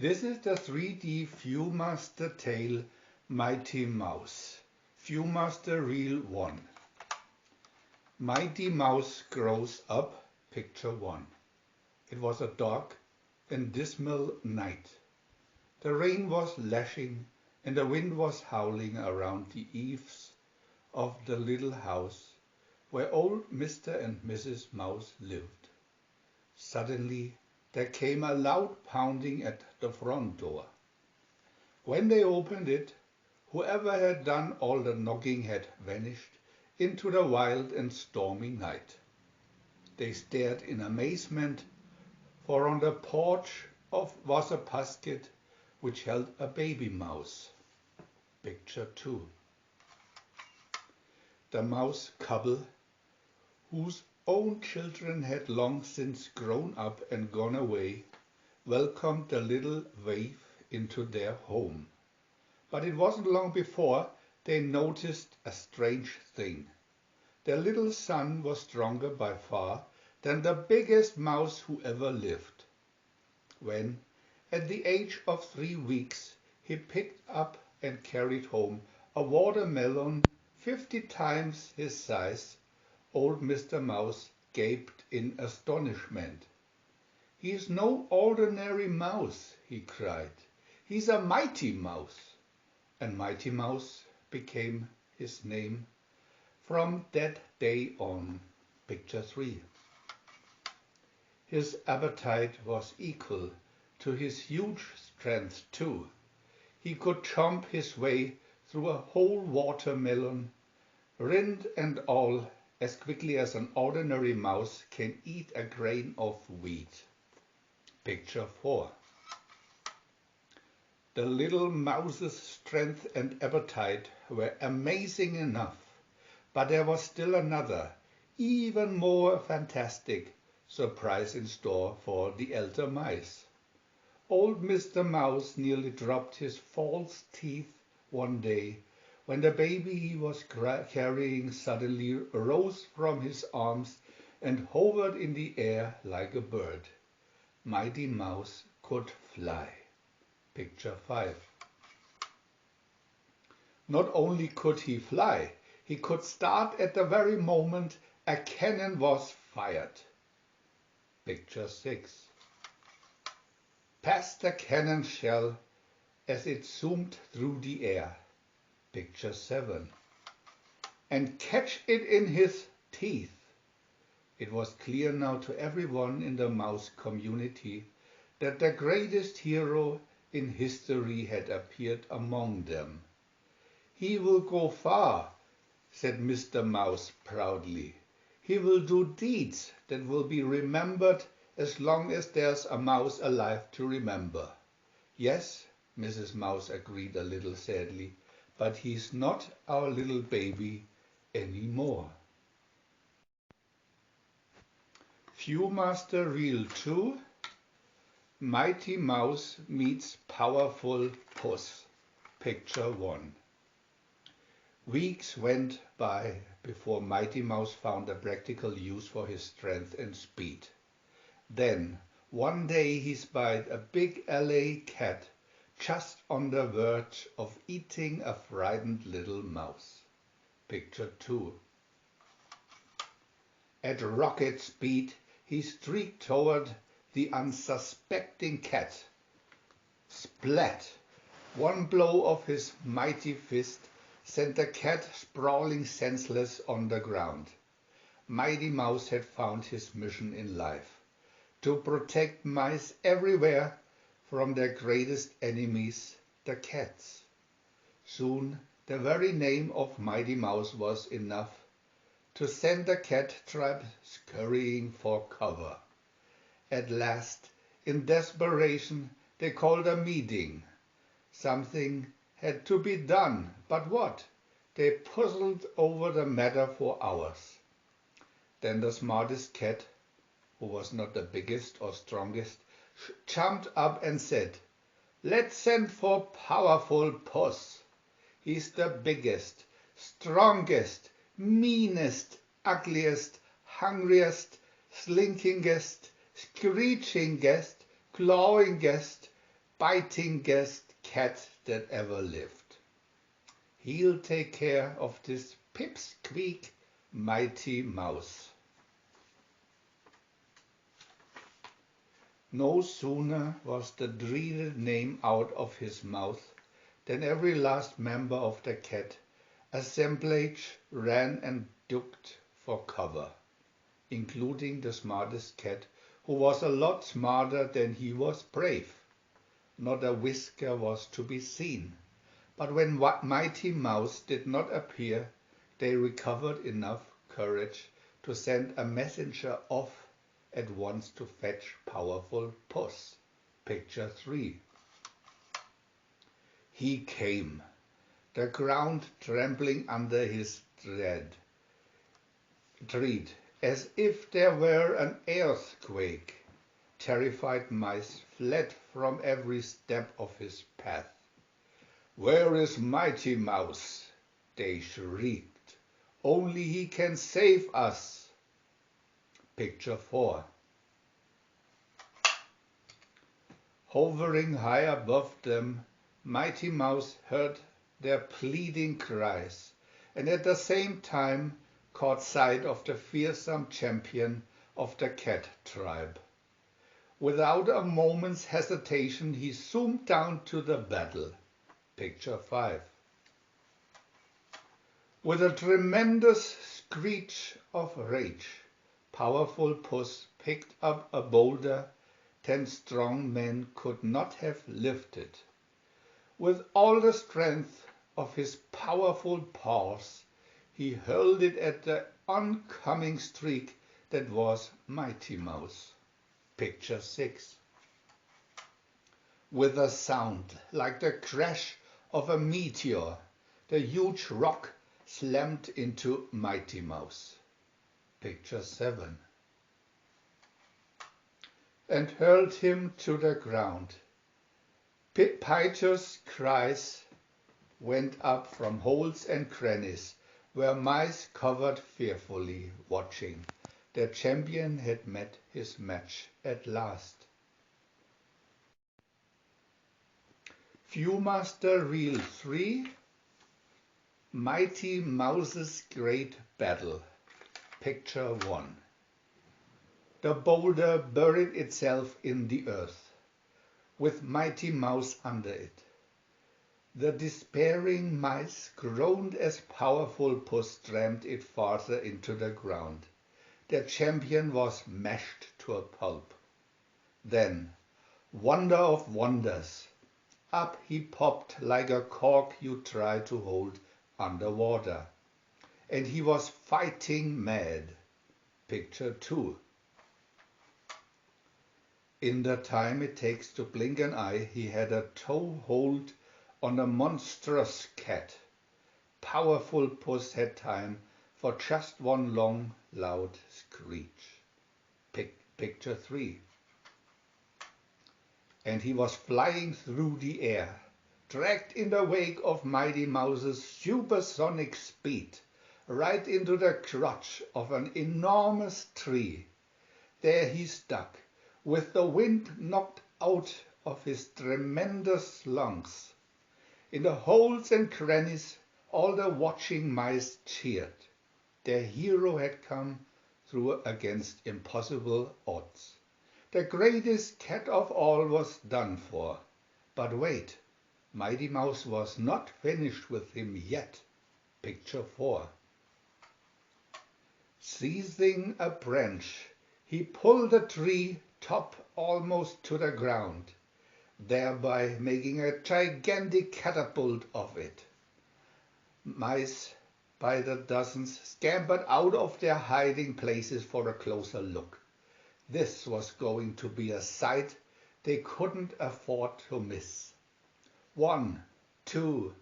This is the 3D VIEW-MASTER tale Mighty Mouse. VIEW-MASTER Reel 1. Mighty Mouse grows up, picture 1. It was a dark and dismal night. The rain was lashing and the wind was howling around the eaves of the little house where old Mr. and Mrs. Mouse lived. Suddenly there came a loud pounding at the front door. When they opened it, whoever had done all the knocking had vanished into the wild and stormy night. They stared in amazement, for on the porch was a basket which held a baby mouse. Picture 2. The mouse couple, whose own children had long since grown up and gone away, welcomed the little waif into their home. But it wasn't long before they noticed a strange thing. Their little son was stronger by far than the biggest mouse who ever lived. When, at the age of 3 weeks, he picked up and carried home a watermelon 50 times his size, old Mr. Mouse gaped in astonishment. "He's no ordinary mouse," he cried. "He's a mighty mouse." And Mighty Mouse became his name from that day on. Picture 3. His appetite was equal to his huge strength too. He could chomp his way through a whole watermelon, rind and all, as quickly as an ordinary mouse can eat a grain of wheat. Picture 4. The little mouse's strength and appetite were amazing enough, but there was still another, even more fantastic, surprise in store for the elder mice. Old Mr. Mouse nearly dropped his false teeth one day when the baby he was carrying suddenly rose from his arms and hovered in the air like a bird. Mighty Mouse could fly. Picture 5. Not only could he fly, he could start at the very moment a cannon was fired. Picture 6. Past the cannon shell as it zoomed through the air. Picture 7. And catch it in his teeth. It was clear now to everyone in the mouse community that the greatest hero in history had appeared among them. "He will go far," said Mr. Mouse proudly. "He will do deeds that will be remembered as long as there's a mouse alive to remember." "Yes," Mrs. Mouse agreed a little sadly, "but he's not our little baby anymore." VIEW-MASTER Reel 2. Mighty Mouse meets powerful puss. Picture 1. Weeks went by before Mighty Mouse found a practical use for his strength and speed. Then, one day he spied a big LA cat just on the verge of eating a frightened little mouse. Picture 2. At rocket speed, he streaked toward the unsuspecting cat. Splat! One blow of his mighty fist sent the cat sprawling senseless on the ground. Mighty Mouse had found his mission in life: to protect mice everywhere from their greatest enemies, the cats. Soon the very name of Mighty Mouse was enough to send the cat tribe scurrying for cover. At last, in desperation, they called a meeting. Something had to be done, but what? They puzzled over the matter for hours. Then the smartest cat, who was not the biggest or strongest, jumped up and said, "Let's send for powerful Puss. He's the biggest, strongest, meanest, ugliest, hungriest, slinkingest, screechingest, clawingest, bitingest cat that ever lived. He'll take care of this pipsqueak mighty mouse. No sooner was the dreaded name out of his mouth than every last member of the cat assemblage ran and ducked for cover, including the smartest cat, who was a lot smarter than he was brave. Not a whisker was to be seen, but when Mighty Mouse did not appear, they recovered enough courage to send a messenger off at once to fetch powerful Puss. Picture 3. He came, the ground trembling under his tread, as if there were an earthquake. Terrified mice fled from every step of his path. "Where is Mighty Mouse?" they shrieked. "Only he can save us." Picture 4. Hovering high above them, Mighty Mouse heard their pleading cries, and at the same time caught sight of the fearsome champion of the cat tribe. Without a moment's hesitation, he zoomed down to the battle. Picture 5. With a tremendous screech of rage, powerful Puss picked up a boulder 10 strong men could not have lifted. With all the strength of his powerful paws, he hurled it at the oncoming streak that was Mighty Mouse. Picture 6. With a sound like the crash of a meteor, the huge rock slammed into Mighty Mouse. Picture 7. And hurled him to the ground. Piteous cries went up from holes and crannies, where mice cowered fearfully, watching. The champion had met his match at last. VIEW-MASTER Reel 3, Mighty Mouse's Great Battle. Picture 1. The boulder buried itself in the earth, with Mighty Mouse under it. The despairing mice groaned as powerful Puss rammed it farther into the ground. The champion was mashed to a pulp. Then, wonder of wonders, up he popped like a cork you try to hold underwater. And he was fighting mad. Picture 2. In the time it takes to blink an eye, he had a toehold on a monstrous cat. Powerful Puss had time for just one long, loud screech. Picture 3. And he was flying through the air, dragged in the wake of Mighty Mouse's supersonic speed, right into the crotch of an enormous tree. There he stuck, with the wind knocked out of his tremendous lungs. In the holes and crannies, all the watching mice cheered. Their hero had come through against impossible odds. The greatest cat of all was done for. But wait, Mighty Mouse was not finished with him yet. Picture 4. Seizing a branch, he pulled the tree top almost to the ground, thereby making a gigantic catapult of it. Mice by the dozens scampered out of their hiding places for a closer look. This was going to be a sight they couldn't afford to miss. 1, 2,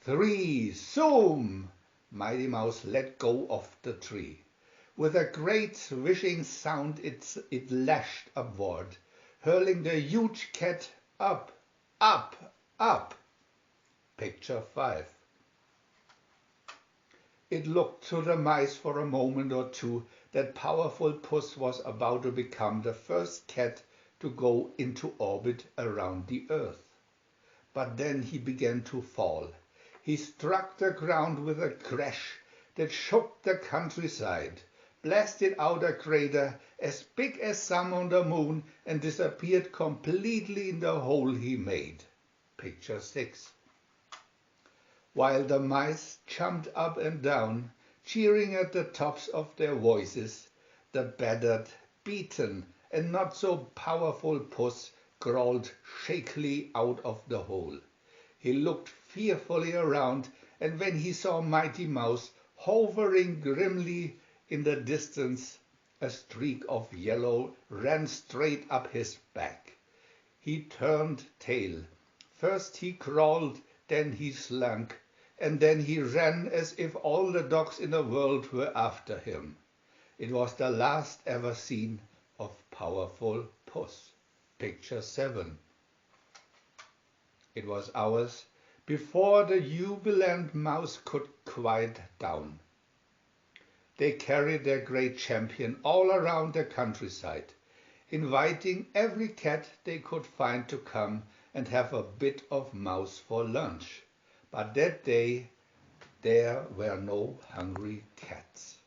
3, zoom! Mighty Mouse let go of the tree. With a great swishing sound it lashed upward, hurling the huge cat up, up, up. Picture 5. It looked to the mice for a moment or two that powerful Puss was about to become the first cat to go into orbit around the Earth. but then he began to fall. He struck the ground with a crash that shook the countryside, blasted out a crater as big as some on the moon, and disappeared completely in the hole he made. Picture 6. While the mice jumped up and down, cheering at the tops of their voices, the battered, beaten, and not so powerful puss crawled shakily out of the hole. He looked fearfully around, and when he saw Mighty Mouse hovering grimly in the distance, a streak of yellow ran straight up his back. He turned tail. First he crawled, then he slunk, and then he ran as if all the dogs in the world were after him. It was the last ever seen of powerful Puss. Picture 7. It was hours before the jubilant mouse could quiet down. They carried their great champion all around the countryside, inviting every cat they could find to come and have a bit of mouse for lunch. But that day there were no hungry cats.